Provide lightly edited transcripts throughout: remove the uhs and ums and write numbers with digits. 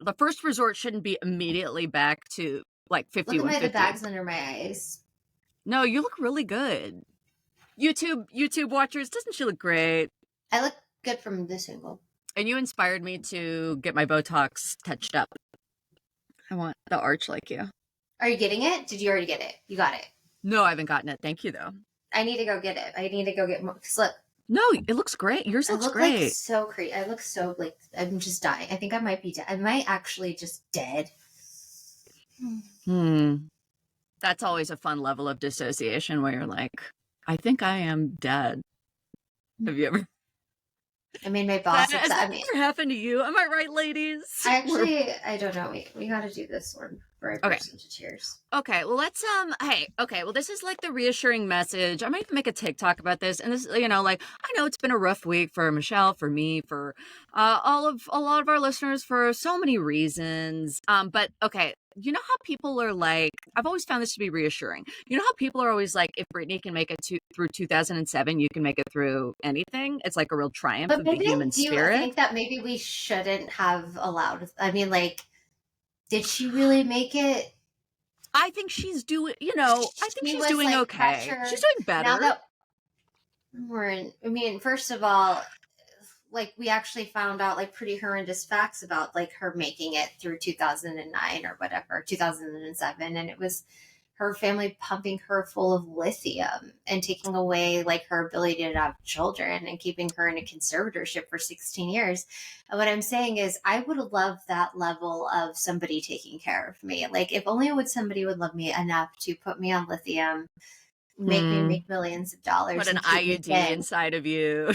the first resort shouldn't be immediately back to like Look at the 5150. bags under my eyes. No, you look really good. YouTube watchers, doesn't she look great? I look good from this angle. And you inspired me to get my Botox touched up. I want the arch like you. Are you getting it? Did you already get it? You got it. No, I haven't gotten it. Thank you, though. I need to go get it. I need to go get more. Look. No, it looks great. Yours looks great. Like so crazy. I look so like I'm just dying. I think I might be dead. I might actually just dead. That's always a fun level of dissociation where you're like, I think I am dead. Have you ever? I made my boss upset. Has that ever happened to you? Am I right, ladies? I don't know. We got to do this one for I burst into tears. Okay, well, let's well, this is like the reassuring message. I might even make a TikTok about this, and this, like, I know it's been a rough week for Michele, for me, for a lot of our listeners, for so many reasons. But okay, you know how people are like, I've always found this to be reassuring. You know how people are always like, if Britney can make it through 2007, you can make it through anything. It's like a real triumph of the human spirit. Do you think that maybe we shouldn't have allowed? I mean, like, did she really make it? I think she's doing, I think she's doing like, okay. Pressured. She's doing better. Now that first of all, like we actually found out like pretty horrendous facts about like her making it through 2009 or whatever, 2007. And it was her family pumping her full of lithium and taking away like her ability to have children and keeping her in a conservatorship for 16 years. And what I'm saying is I would love that level of somebody taking care of me. Like if only somebody would love me enough to put me on lithium, make me make millions of dollars. Put an IUD inside of you.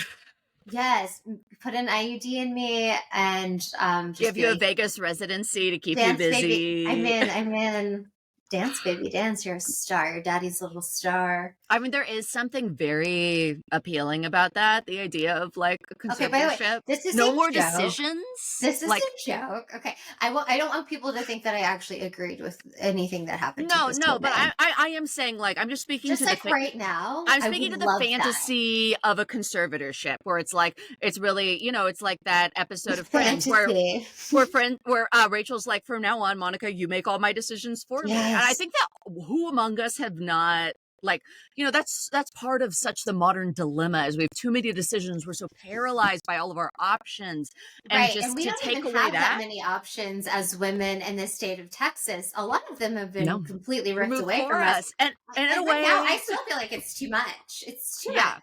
Yes, put an IUD in me and just give you a Vegas residency to keep you busy. Baby. I'm in. Dance, baby, dance. You're a star. Your daddy's little star. I mean, there is something very appealing about that. The idea of like a conservatorship. Okay, by the way, this is no more decisions. This is like, a joke. Okay, I don't want people to think that I actually agreed with anything that happened. No, but I am saying like I'm just speaking just to like right now. I'm speaking to the fantasy of a conservatorship where it's like it's really it's like that episode of Friends where Rachel's like, from now on, Monica, you make all my decisions for me. And I think that who among us have not, like, that's part of such the modern dilemma, is we have too many decisions. We're so paralyzed by all of our options. And just and we don't even have that many options as women in the state of Texas. A lot of them have been completely ripped away from us. And in a way, now I still feel like it's too much. It's too much.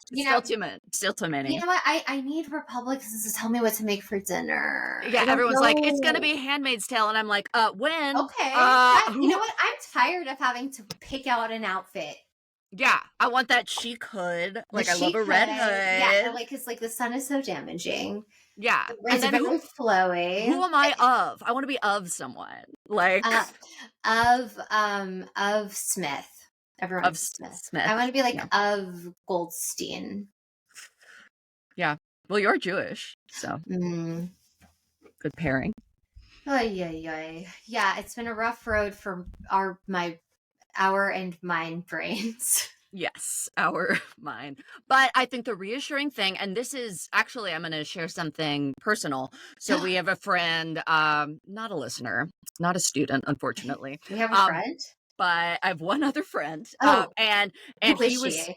Still too many. You know what? I need Republicans to tell me what to make for dinner. Yeah, everyone's like, it's going to be Handmaid's Tale. And I'm like, when? Okay. You know what? I'm tired of having to pick out an outfit. Yeah, I want that chic hood. Like, I love a red hood. Yeah, because like the sun is so damaging. Yeah, it's very flowy. Who am I of? I want to be of someone. Like of Smith. Everyone of Smith. I want to be like of Goldstein. Yeah. Well, you're Jewish, so good pairing. Yeah, it's been a rough road for my and mine brains. Yes, mine. But I think the reassuring thing, and this is actually, I'm going to share something personal. So we have a friend, not a listener, not a student, unfortunately. We have a friend? But I have one other friend. And he was,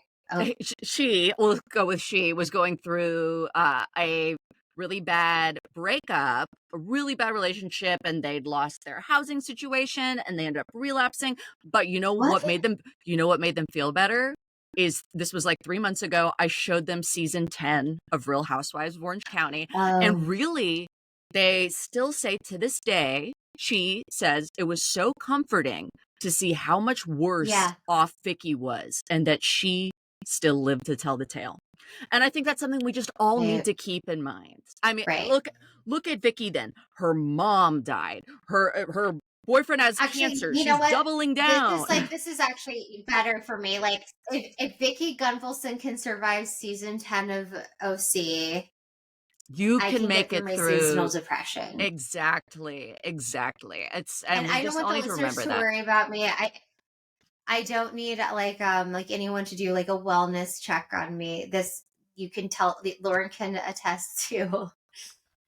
she, we'll go with she, was going through a really bad breakup, a really bad relationship, and they'd lost their housing situation and they ended up relapsing. But what made them feel better is this was like 3 months ago. I showed them season 10 of Real Housewives of Orange County. And really, they still say to this day, she says it was so comforting to see how much worse off Vicki was and that she still lived to tell the tale. And I think that's something we just all need to keep in mind. I mean, look at Vicki then. Her mom died. Her boyfriend has cancer. She's doubling down. This is actually better for me. Like if Vicki Gunvalson can survive season 10 of OC, you can make it through seasonal depression. Exactly. It's and I don't want the listeners to worry about me. I don't need like anyone to do like a wellness check on me. This you can tell. Lauren can attest to.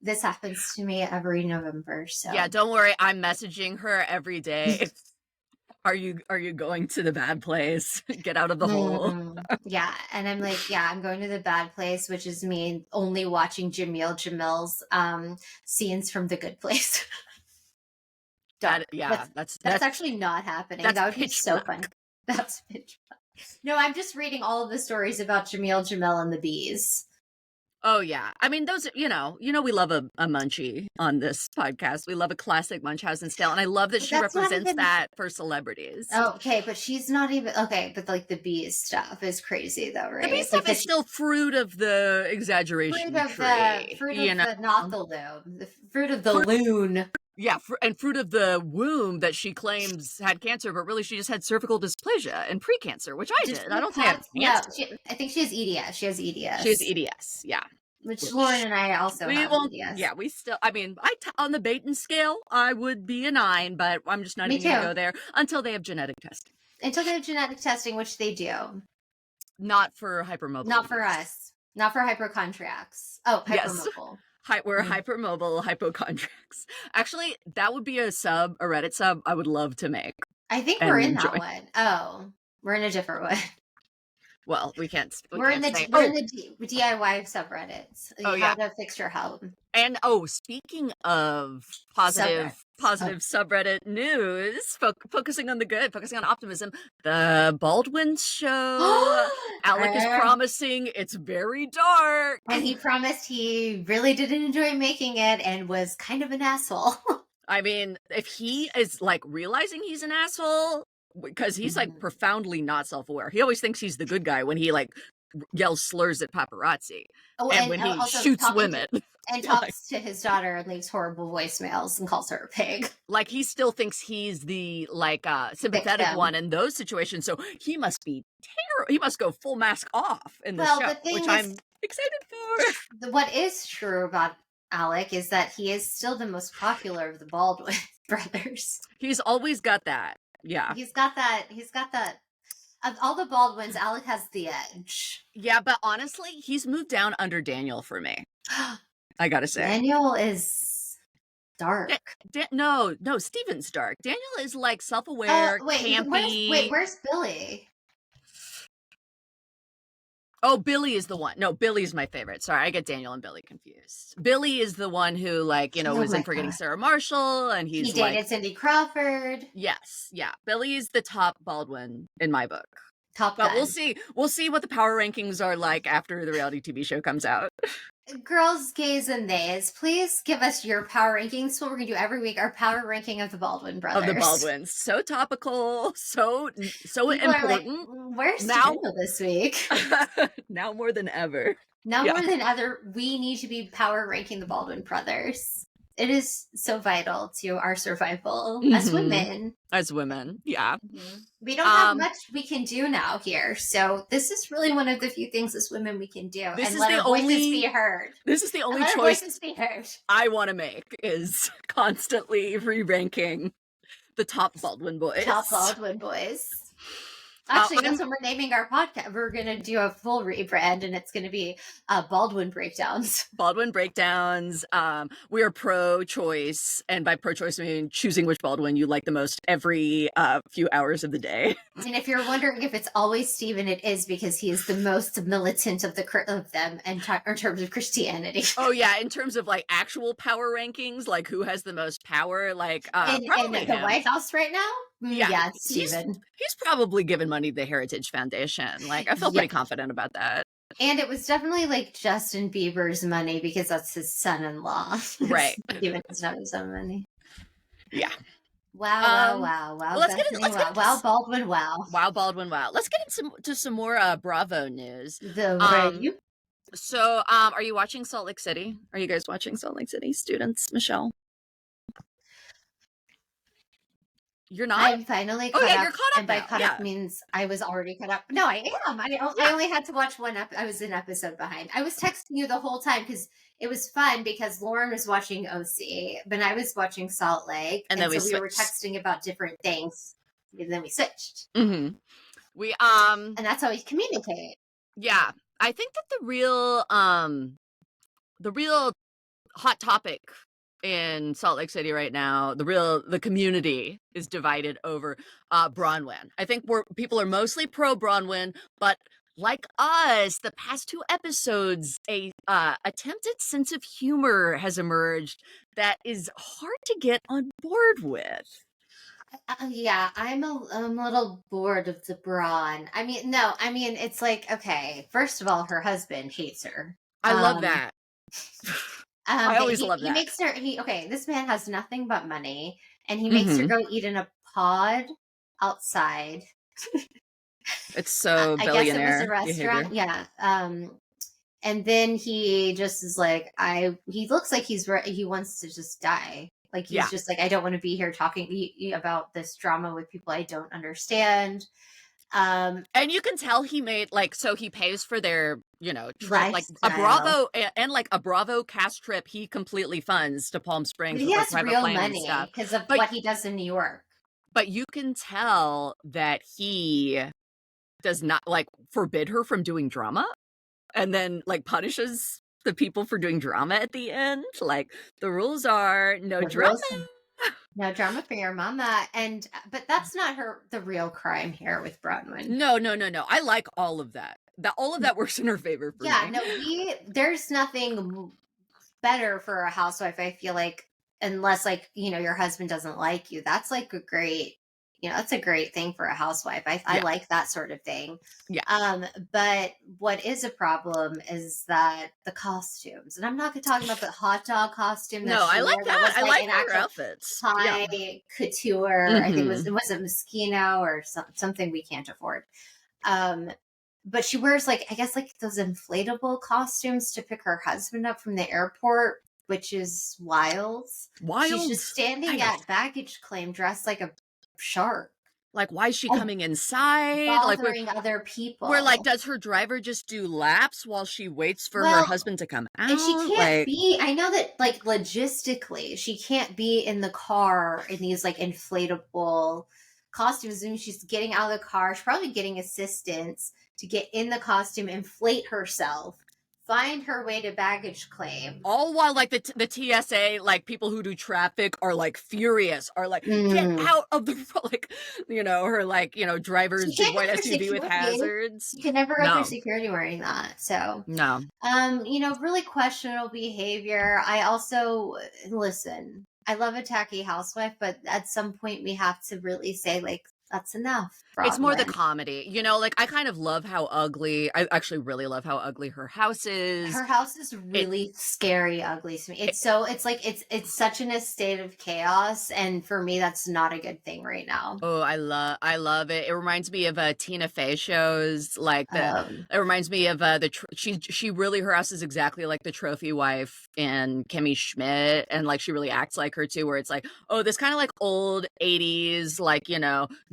This happens to me every November. So yeah, don't worry. I'm messaging her every day. Are you going to the bad place? Get out of the hole. Yeah, and I'm like, yeah, I'm going to the bad place, which is me only watching Jamil's scenes from The Good Place. That's actually not happening. That would be so fun. That's pitch black. No, I'm just reading all of the stories about Jamil, and the bees. Oh yeah, I mean those. We love a munchie on this podcast. We love a classic Munchausen tale, and I love that she represents that for celebrities. Oh, okay, but she's not even okay. But like the bees stuff is crazy, though, right? The bee stuff is still fruit of the exaggeration tree. Fruit of the not the loom, the fruit of the loon. Yeah, and fruit of the womb that she claims had cancer, but really she just had cervical dysplasia and pre-cancer, which I did. I don't think I had cancer. I think she has EDS. She has EDS, yeah. Which Lauren and I also have EDS. Yeah, we still, I mean, on the Baton scale, I would be a 9, but I'm just not even going to go there until they have genetic testing. Until they have genetic testing, which they do. Not for hypermobile. Not for us. Not for hypochondriacs. Oh, hypermobile. Yes. We're hypermobile hypochondriacs. Actually, that would be a Reddit sub I would love to make. I think we're in that one. Oh, we're in a different one. Well, we can't. We're in the DIY subreddits. How to fix your home. And speaking of positive subreddit news, focusing on the good, focusing on optimism, the Baldwin show. Alec is promising it's very dark. And he promised he really didn't enjoy making it and was kind of an asshole. I mean, if he is like realizing he's an asshole, because he's like profoundly not self-aware. He always thinks he's the good guy when he like yells slurs at paparazzi. And when he shoots women. And talks to his daughter and leaves horrible voicemails and calls her a pig. Like he still thinks he's the sympathetic one in those situations. So he must be terrible. He must go full mask off in the show, which I'm excited for. What is true about Alec is that he is still the most popular of the Baldwin brothers. He's always got that. Yeah. He's got that. Of all the Baldwins, Alec has the edge. Yeah, but honestly, he's moved down under Daniel for me. I gotta say. Daniel is dark. No, Steven's dark. Daniel is like self-aware, campy. Where's Billy? Oh, Billy is the one. No, Billy's my favorite. Sorry, I get Daniel and Billy confused. Billy is the one who, was in Forgetting Sarah Marshall, and he dated Cindy Crawford. Yes, yeah. Billy is the top Baldwin in my book. But we'll see. We'll see what the power rankings are like after the reality TV show comes out. Girls, gays, and theys, please give us your power rankings. What we're going to do every week, our power ranking of the Baldwin brothers. Of the Baldwins. So topical, so important. Where's Daniel this week? Now more than ever. More than ever, we need to be power ranking the Baldwin brothers. It is so vital to our survival as women. As women, yeah. Mm-hmm. We don't have much we can do now here. So this is really one of the few things as women we can do. This and is let the our voices be heard. This is the only choice I want to make is constantly re-ranking the top Baldwin boys. Top Baldwin boys. Actually, that's what we're naming our podcast. We're going to do a full rebrand, and it's going to be Baldwin Breakdowns. Baldwin Breakdowns. We are pro-choice, and by pro-choice, I mean choosing which Baldwin you like the most every few hours of the day. And if you're wondering if it's always Stephen, it is because he is the most militant of them in terms of Christianity. Oh, yeah, in terms of like actual power rankings, like who has the most power, like probably in the White House right now? Yeah, it's Stephen. He's probably given money to the Heritage Foundation. Like, I feel pretty confident about that. And it was definitely like Justin Bieber's money because that's his son-in-law. Right. Stephen does not have his own money. Yeah. Wow. Well, let's get into wow, Baldwin, wow. Wow, Baldwin, wow. Let's get into some more Bravo news. So, are you watching Salt Lake City? Are you guys watching Salt Lake City, students? Michelle? You're not? I'm finally caught up. You're caught up. And by caught up means I was already caught up. No, I am. I only had to watch one I was an episode behind. I was texting you the whole time because it was fun because Lauren was watching OC, but I was watching Salt Lake. And then we were texting about different things. And then we switched. Mm-hmm. And that's how we communicate. Yeah. I think that the real hot topic in Salt Lake City right now. The community is divided over Bronwyn. I think people are mostly pro Bronwyn, but like us, the past 2 episodes, a attempted sense of humor has emerged that is hard to get on board with. Yeah, I'm a little bored of the brawn. I mean, no, I mean, it's like, okay, first of all, her husband hates her. I love that. I But always love he that. makes her, okay, this man has nothing but money, and he makes her Mhm. go eat in a pod outside. It's so I guess it was a billionaire behavior. restaurant. Yeah. And then he just is like, he looks like he wants to just die. Like he's Yeah. just like, I don't want to be here talking about this drama with people I don't understand. And you can tell he made so he pays for their, trip, like a lifestyle. Bravo and like a Bravo cast trip he completely funds to Palm But Springs he with like has private real plane and money stuff. because of But what he does in New York. but you can tell that he does not forbid her from doing drama and then like punishes the people for doing drama at the end. Like the rules are no The drama. rules, no drama for your mama. But that's not the real crime here with Bronwyn. No. I like all of that. All of that works in her favor for Yeah, me. no, there's nothing better for a housewife, I feel like, unless like, your husband doesn't like you. That's like a great, that's a great thing for a housewife. I like that sort of thing. Yeah. But what is a problem is that the costumes, and I'm not talking about the hot dog costume that No, she I like wore. that. Was I like like an her actual outfits. high couture. I think Mhm. it wasn't Moschino or something we can't afford. But she wears I guess those inflatable costumes to pick her husband up from the airport, which is wild. She's just standing Wild. at baggage claim dressed like a shark. Like, why is she And coming inside? Like, bothering other people. does her driver just do laps while she waits for her Well, husband to come and she out? can't be, I know that logistically, she can't be in the car in these inflatable costumes. And she's getting out of the car. She's probably getting assistance to get in the costume, inflate herself, find her way to baggage claim. All while the TSA, people who do traffic are furious, are get out of the her driver's big white SUV with hazards. You can never go through No. security wearing that. So No. really questionable behavior. I also listen. I love a tacky housewife, but at some point we have to really say that's enough. It's more the Bronwyn. comedy, I kind of love how ugly. I actually really love how ugly her house is. Her house is really scary, ugly to me. It's such in a state of chaos, and for me, that's not a good thing right now. Oh, I love it. It reminds me of Tina Fey shows. It reminds me of she really, her house is exactly like the trophy wife in Kimmy Schmidt, and she really acts like her too. Where it's oh, this kind of old 80s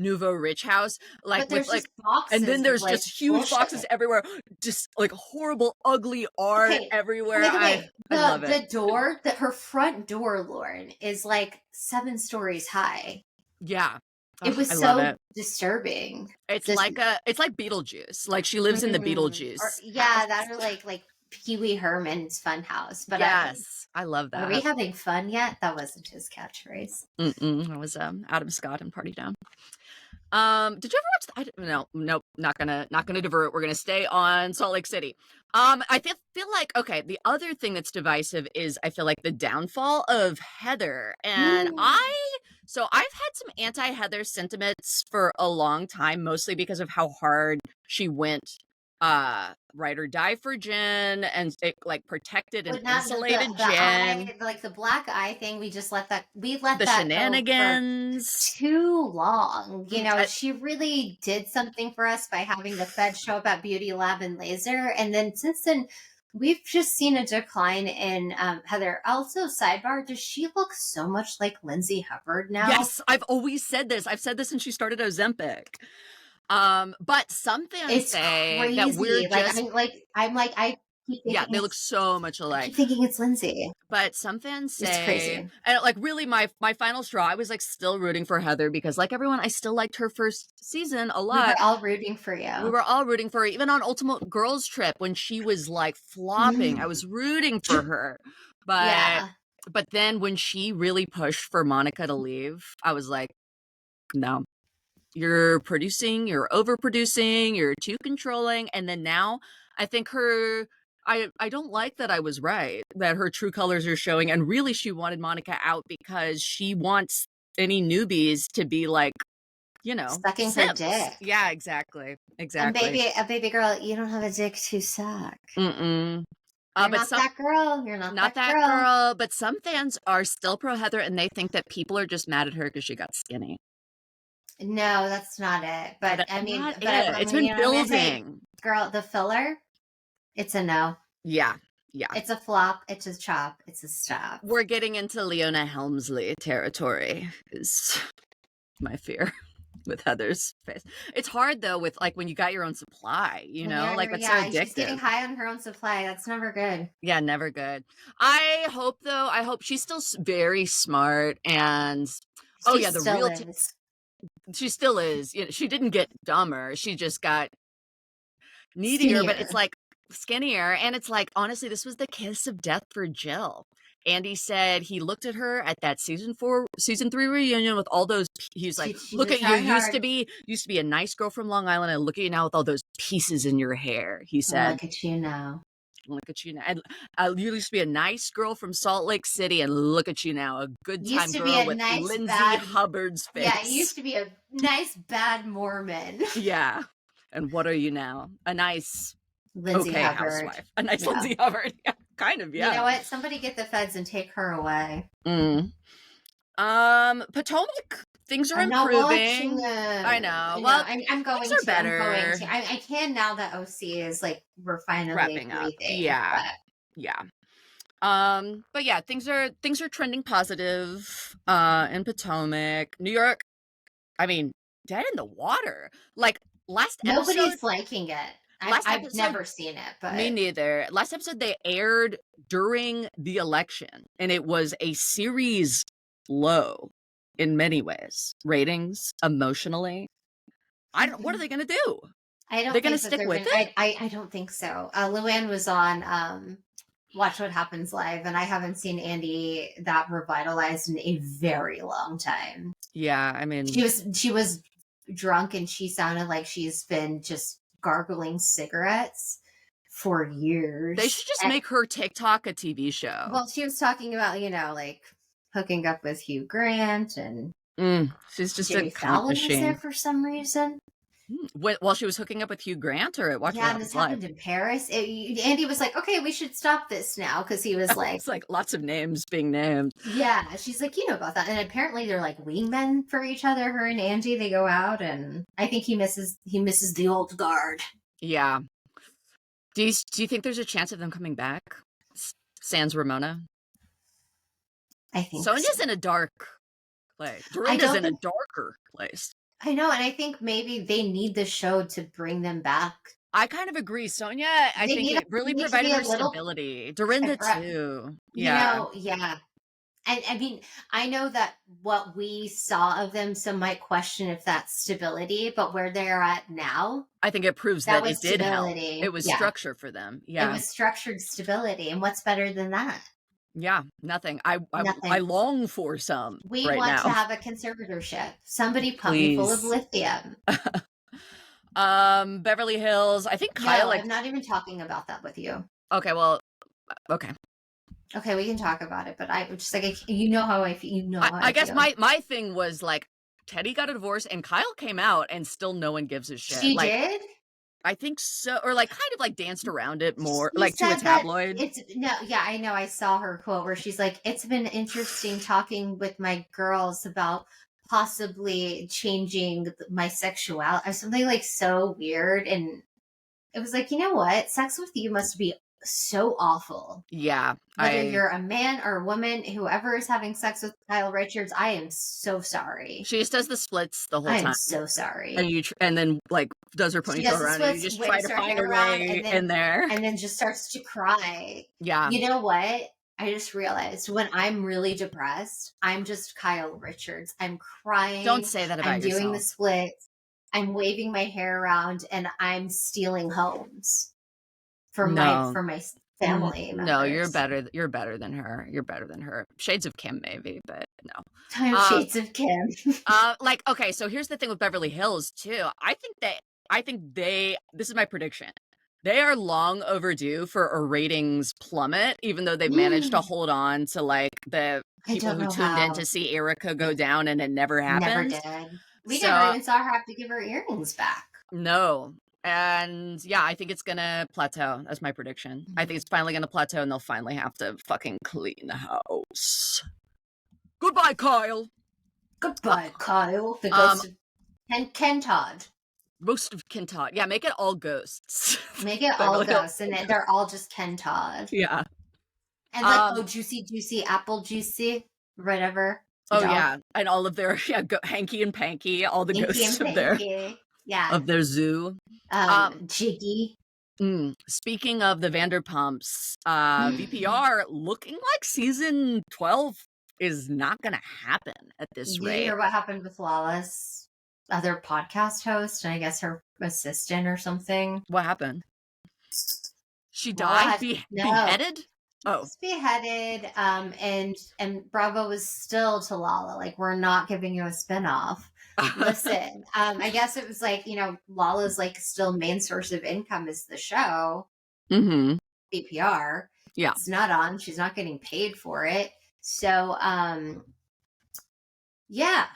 nouveau rich house, but there's just boxes, and then there's just huge bullshit. boxes everywhere, just horrible, ugly art everywhere. I love it. The door, her front door, Lauren, is 7 stories high. Yeah. It was so disturbing. It's like Beetlejuice. She lives in the Beetlejuice. That or like Pee Wee Herman's Funhouse. But yes, I love that. Are we having fun yet? That wasn't his catchphrase. That was Adam Scott and Party Down. Did you ever watch nope, not gonna divert. We're gonna stay on Salt Lake City. I feel like, okay, the other thing that's divisive is I feel like the downfall of Heather. And I've had some anti-Heather sentiments for a long time, mostly because of how hard she went ride or die for Jen, and it protected and insulated Jen. The black eye thing, we let that shenanigans go for too long. She really did something for us by having the Fed show up at Beauty Lab and Laser, and then since then we've just seen a decline in Heather. Also, sidebar, does she look so much like Lindsay Hubbard now? Yes, I've always said this. I've said this since she started Ozempic. But some fans say crazy. that we're just I keep thinking they look so much alike. I keep thinking it's Lindsay. But some fans say, it's crazy. And really my final straw, I was still rooting for Heather because everyone, I still liked her first season a lot. We were all rooting for you. We were all rooting for her. Even on Ultimate Girls Trip when she was flopping, I was rooting for her. But then when she really pushed for Monica to leave, I was like, no, you're producing, you're overproducing, you're too controlling. And then now I think I don't like that I was right, that her true colors are showing. And really, she wanted Monica out because she wants any newbies to be like, sucking simps. her dick. Yeah, exactly. And baby girl, you don't have a dick to suck. Mm-mm. You're not that girl. You're not that girl. But some fans are still pro Heather, and they think that people are just mad at her because she got skinny. No, that's not it. But I mean, it's been building. Girl, the filler, it's a no. Yeah. It's a flop. It's a chop. It's a stop. We're getting into Leona Helmsley territory, is my fear with Heather's face. It's hard though with like when you got your own supply, that's so addictive. She's getting high on her own supply. That's never good. Yeah, never good. I hope she's still very smart and she still is. She didn't get dumber. She just got needier, but it's like skinnier. And it's like, honestly, this was the kiss of death for Jill. Andy said he looked at her at that season 3 reunion with all those. He's like, look at you. Used to be a nice girl from Long Island. And look at you now with all those pieces in your hair. He said, look at you now. Look at you now. You used to be a nice girl from Salt Lake City, and look at you now, a good time girl with nice, Lindsay Hubbard's face. Yeah, you used to be a nice bad Mormon. Yeah, and what are you now? A nice Lindsay Hubbard housewife. A nice Lindsay Hubbard. Yeah, kind of. Yeah. You know what? Somebody get the feds and take her away. Potomac. Things are improving. I know. Well, I'm going things are better. I can now that OC is like we're finally wrapping up. Yeah. But yeah, things are trending positive in Potomac. New York, I mean, dead in the water. Like last episode, nobody's liking it. I've never seen it, but me neither. Last episode they aired during the election, and it was a series low in many ways, ratings, emotionally. What are they going to do? They're going to stick with it. I don't think so. Luann was on Watch What Happens Live, and I haven't seen Andy that revitalized in a very long time. Yeah, I mean, she was drunk, and she sounded like she's been just gargling cigarettes for years. They should just make her TikTok a TV show. Well, she was talking about, like hooking up with Hugh Grant, and she's just Jimmy Fallon was there for some reason. While she was hooking up with Hugh Grant, or at Watch What Happens Live? Happened in Paris. Andy was like, "Okay, we should stop this now," because he was like, "It's like lots of names being named." Yeah, she's like, "You know about that," and apparently they're like wingmen for each other. Her and Andy, they go out, and I think he misses the old guard. Yeah. Do you think there's a chance of them coming back? Sans Ramona. I think Sonja's in a dark place. Dorinda's in a darker place. I know, and I think maybe they need the show to bring them back. I kind of agree. Sonja, I think it really provided her stability. Dorinda too. Yeah. Yeah. And I mean, I know that what we saw of them, some might question if that's stability, but where they're at now, I think it proves that it did help. It was structure for them. Yeah. It was structured stability. And what's better than that? Yeah, nothing. I long for some. We want to have a conservatorship. Somebody pump me full of lithium. Beverly Hills. I think Kyle. I'm not even talking about that with you. Okay, well, okay. Okay, we can talk about it, but I just like how I feel. I guess my thing was like Teddy got a divorce and Kyle came out and still no one gives a shit. She did. I think so, or like kind of like danced around it more, like to a tabloid. I know. I saw her quote where she's like, "It's been interesting talking with my girls about possibly changing my sexuality," or something like so weird. And it was like, you know what? Sex with you must be so awful. Yeah. Whether you're a man or a woman, whoever is having sex with Kyle Richards, I am so sorry. She just does the splits the whole time. I'm so sorry. And then like does her ponytail around and you just try to find a way in there. And then just starts to cry. Yeah. You know what? I just realized when I'm really depressed, I'm just Kyle Richards. I'm crying. Don't say that about yourself. I'm doing the splits. I'm waving my hair around and I'm stealing homes. For my family No, you're members. better than her. You're better than her. Shades of Kim, maybe, but no. I'm shades of Kim. Like, okay, so here's the thing with Beverly Hills too. I think this is my prediction. They are long overdue for a ratings plummet, even though they've managed to hold on to like the I people don't who know tuned in how. to see Erica go down, and it never Never happened. did. We never So even saw her have to give her earrings back. no. And yeah, I think it's gonna plateau. That's my prediction. I think it's finally gonna plateau, and they'll finally have to fucking clean the house. Goodbye, Kyle. Goodbye, Kyle. The ghost of Ken Todd. Most of Ken Todd. Yeah, make it all ghosts. Make it all ghosts, and they're all just Ken Todd. Yeah. And like, juicy, apple juicy, whatever. Oh yeah, and all of their Hanky and Panky, all the ghosts of their zoo. Jiggy. Speaking of the Vanderpumps, VPR looking like season 12 is not gonna happen at this rate. Did you hear what happened with Lawless, other podcast host, and I guess her assistant or something? What happened? She died? Beheaded? Oh, beheaded. And Bravo was still to Lala, like, we're not giving you a spinoff. Listen, I guess it was like, Lala's like still main source of income is the show. BPR. Yeah. It's not on. She's not getting paid for it. So, yeah.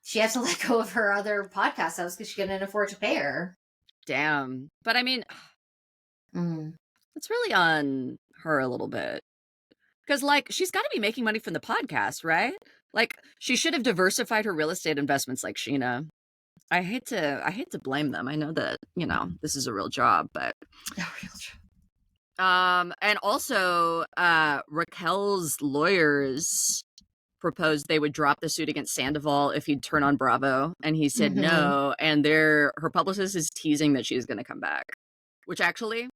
She had to let go of her other podcast house because she couldn't afford to pay her. Damn. But I mean, it's really on her a little bit. Because, like, she's got to be making money from the podcast, right? Like, she should have diversified her real estate investments like Sheena. I hate to blame them. I know that, this is a real job, but... A real job. And also, Raquel's lawyers proposed they would drop the suit against Sandoval if he'd turn on Bravo, and he said no, and her publicist is teasing that she's going to come back, which actually...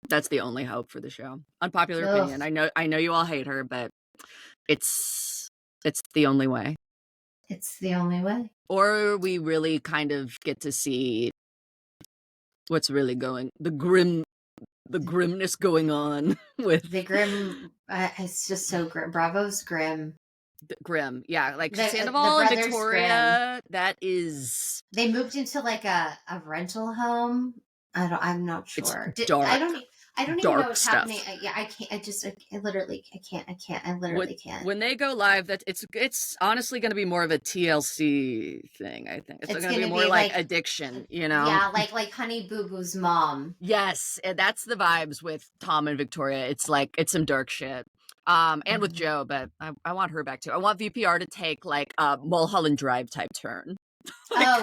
That's the only hope for the show. Unpopular opinion. I know you all hate her, but it's the only way. It's the only way. Or we really kind of get to see what's really the grimness going on with the grim. It's just so grim. Bravo's grim. Grim, yeah, like Sandoval and Victoria. Grim. That is. They moved into like a rental home. I'm not sure. It's dark. I don't even know what's happening. I can't. I literally can't. When they go live, it's honestly going to be more of a TLC thing. I think it's going to be more like addiction. Yeah, like Honey Boo Boo's mom. Yes, that's the vibes with Tom and Victoria. It's like it's some dark shit. And with Joe, but I want her back too. I want VPR to take like a Mulholland Drive type turn.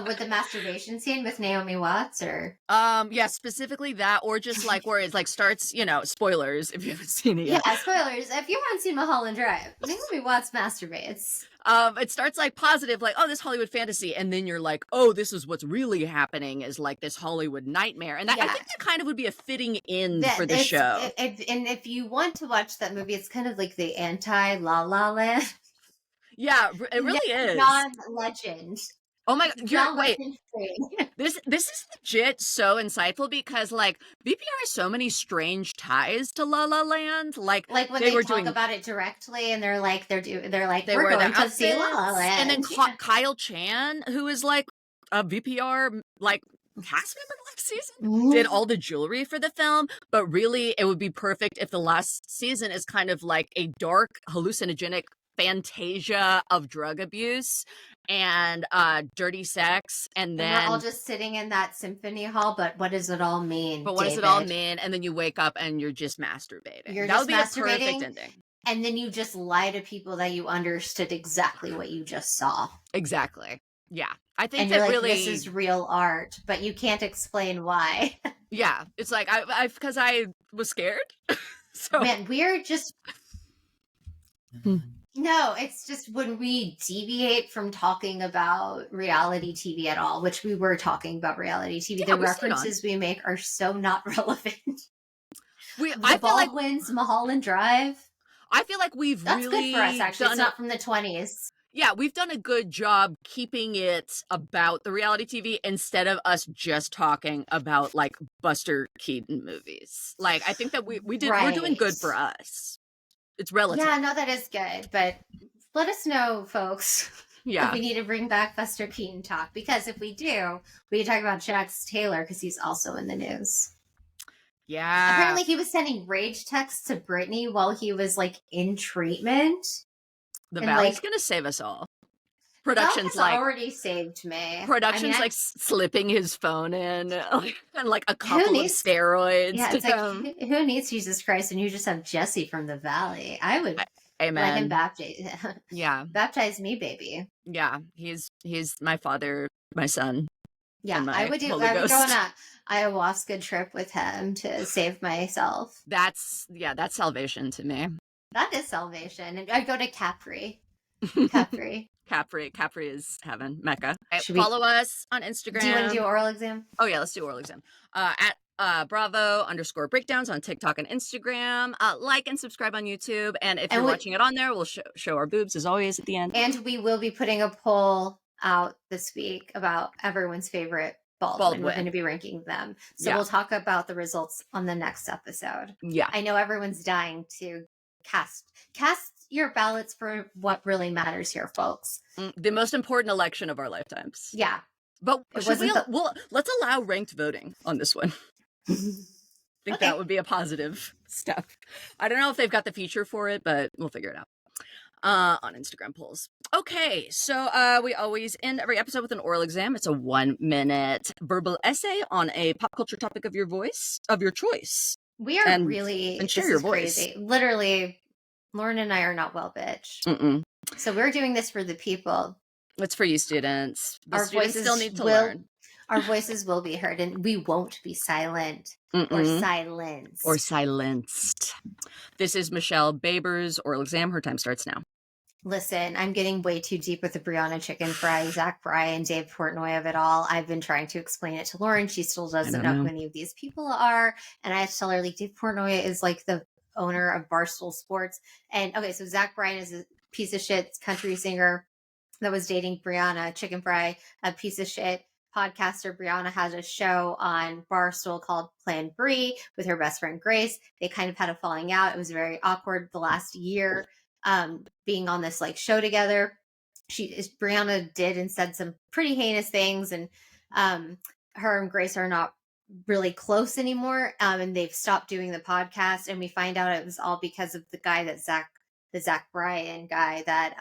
With the masturbation scene with Naomi Watts, or yeah, specifically that, or just like where it like starts, spoilers if you haven't seen it yet. Yeah, spoilers. If you haven't seen Mulholland Drive, Naomi Watts masturbates. It starts like positive, like, oh, this Hollywood fantasy, and then you're like, oh, this is what's really happening, is like this Hollywood nightmare. And I think that kind of would be a fitting end for the show. And if you want to watch that movie, it's kind of like the anti La La Land. Yeah, it really is. Non-legend. Oh my God! Wait, this is legit so insightful because like VPR has so many strange ties to La La Land. Like when they talk about it directly, and they're like we're going to see La La Land. And then Kyle Chan, who is like a VPR like cast member last season, did all the jewelry for the film. But really, it would be perfect if the last season is kind of like a dark, hallucinogenic fantasia of drug abuse and dirty sex, and then we're all just sitting in that symphony hall. But what does it all mean? But what does it all mean? And then you wake up and you're just masturbating. That would be a perfect ending. And then you just lie to people that you understood exactly what you just saw. Exactly. Yeah, I think and that you're really this is real art, but you can't explain why. Yeah, it's like I because I was scared. So man, we're just. No, it's just when we deviate from talking about reality TV at all, which we were talking about reality TV, the references we make are so not relevant. I feel like wins Mulholland Drive. I feel like that's good for us, actually. It's not from the 20s. Yeah, we've done a good job keeping it about the reality TV instead of us just talking about like Buster Keaton movies. Like, I think that we're doing good for us. It's relative. Yeah, no, that is good. But let us know, folks, if we need to bring back Buster Keaton talk. Because if we do, we can talk about Jax Taylor because he's also in the news. Yeah. Apparently he was sending rage texts to Britney while he was like in treatment. The Valley's gonna save us all. Production's like already saved me. Production's like slipping his phone in and like a couple of steroids. Yeah, it's like who needs Jesus Christ when you just have Jesse from the Valley? I would let him baptize. Yeah, baptize me, baby. Yeah, he's my father, my son. Yeah, I would go on a ayahuasca trip with him to save myself. That's salvation to me. That is salvation. And I'd go to Capri. Capri is heaven, Mecca. Follow us on Instagram. Do you want to do oral exam? Oh yeah, let's do oral exam. At Bravo_breakdowns on TikTok and Instagram. Like and subscribe on YouTube. And if you're watching it on there, we'll show our boobs as always at the end. And we will be putting a poll out this week about everyone's favorite Baldwin. We're going to be ranking them. So we'll talk about the results on the next episode. Yeah. I know everyone's dying to cast your ballots for what really matters here, folks. The most important election of our lifetimes. Yeah. But let's allow ranked voting on this one. I think that would be a positive step. I don't know if they've got the feature for it, but we'll figure it out on Instagram polls. Okay, so we always end every episode with an oral exam. It's a 1-minute verbal essay on a pop culture topic of your choice. We are really share your voice. Crazy. Literally, Lauren and I are not well, bitch. So we're doing this for the people. It's for you students. Our voices still need to learn. Our voices will be heard, and we won't be silent or silenced. This is Michele Baber's oral exam. Her time starts now. Listen, I'm getting way too deep with the Brianna Chickenfry, Zach Bryan, Dave Portnoy of it all. I've been trying to explain it to Lauren. She still doesn't know who any of these people are. And I have to tell her, like, Dave Portnoy is like the owner of Barstool Sports. And okay, so Zach Bryan is a piece of shit country singer that was dating Brianna Chickenfry, a piece of shit podcaster. Brianna has a show on Barstool called Plan Brie with her best friend Grace. They kind of had a falling out. It was very awkward the last year being on this like show together. Brianna did and said some pretty heinous things, and her and Grace are not really close anymore, and they've stopped doing the podcast. And we find out it was all because of the guy that the Zach Bryan guy that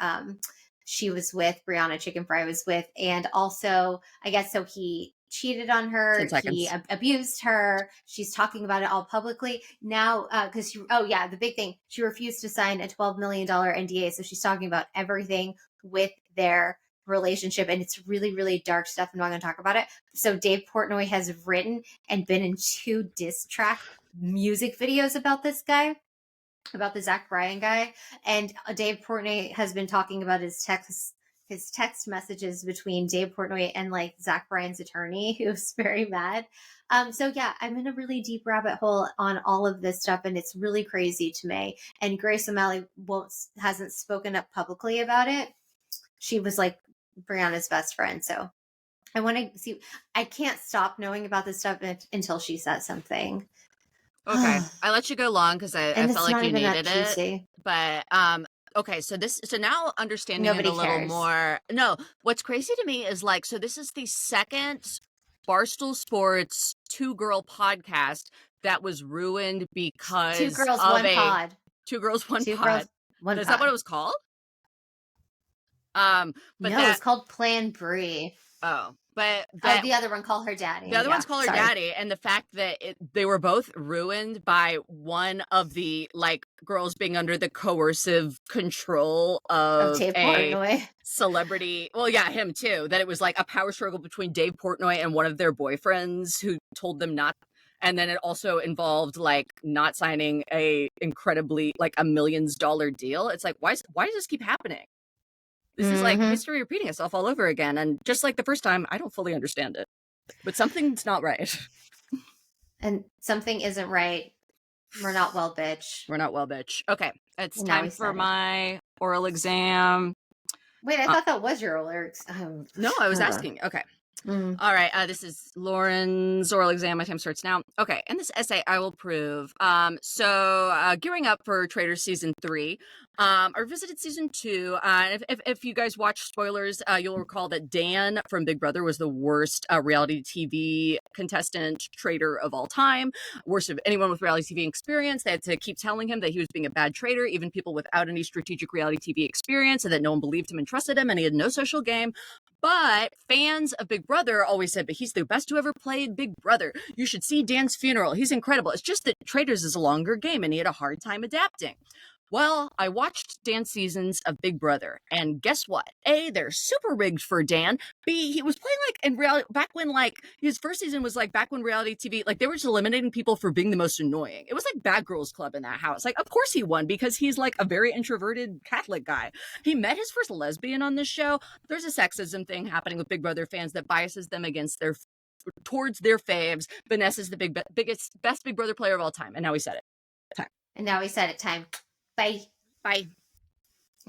she was with, Brianna Chickenfry was with. And also, I guess, so he cheated on her. He abused her. She's talking about it all publicly now because the big thing, she refused to sign a $12 million NDA. So she's talking about everything with their relationship, and it's really, really dark stuff. I'm not going to talk about it. So Dave Portnoy has written and been in 2 diss track music videos about this guy, about the Zach Bryan guy. And Dave Portnoy has been talking about his text messages between Dave Portnoy and like Zach Bryan's attorney, who's very mad. So yeah, I'm in a really deep rabbit hole on all of this stuff, and it's really crazy to me. And Grace O'Malley hasn't spoken up publicly about it. She was like Brianna's best friend. So I want to see, I can't stop knowing about this stuff until she says something. Okay. I let you go long because I felt like you needed it. But okay, so now understanding Nobody it a little cares. more. No, what's crazy to me is like, so this is the second Barstool Sports 2-girl podcast that was ruined because 2 girls, 1 pod. 2 girls, 1 2 pod. girls, 1 Is pod. that what it was called? But no, it's called Plan Brie. Oh, but the other one, Call Her Daddy. The other one's Call Her Daddy, and the fact that they were both ruined by one of the like girls being under the coercive control of Dave a Portnoy. Celebrity. Well, yeah, him too. That it was like a power struggle between Dave Portnoy and one of their boyfriends who told them not. And then it also involved like not signing a incredibly like $1 million deal. It's like, why does this keep happening? This is like history repeating itself all over again. And just like the first time, I don't fully understand it. But something's not right. And something isn't right. We're not well, bitch. Okay. It's time for my oral exam. Wait, I thought that was your lyrics. No, I was asking. Okay. All right. This is Lauren's oral exam. My time starts now. Okay. And this essay I will prove. Gearing up for Traitors season 3. I revisited season 2. If you guys watch spoilers, you'll recall that Dan from Big Brother was the worst reality TV contestant traitor of all time. Worst of anyone with reality TV experience. They had to keep telling him that he was being a bad traitor, even people without any strategic reality TV experience, and that no one believed him and trusted him, and he had no social game. But fans of Big Brother always said, but he's the best who ever played Big Brother. You should see Dan's funeral. He's incredible. It's just that Traitors is a longer game and he had a hard time adapting. Well, I watched Dan's seasons of Big Brother, and guess what? A, they're super rigged for Dan. B, he was playing like in reality back when like his first season was like back when reality TV, like they were just eliminating people for being the most annoying. It was like Bad Girls Club in that house. Like, of course he won because he's like a very introverted Catholic guy. He met his first lesbian on this show. There's a sexism thing happening with Big Brother fans that biases them against towards their faves. Vanessa's the best Big Brother player of all time, and now he said it. Time. Bye. Bye.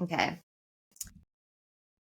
Okay.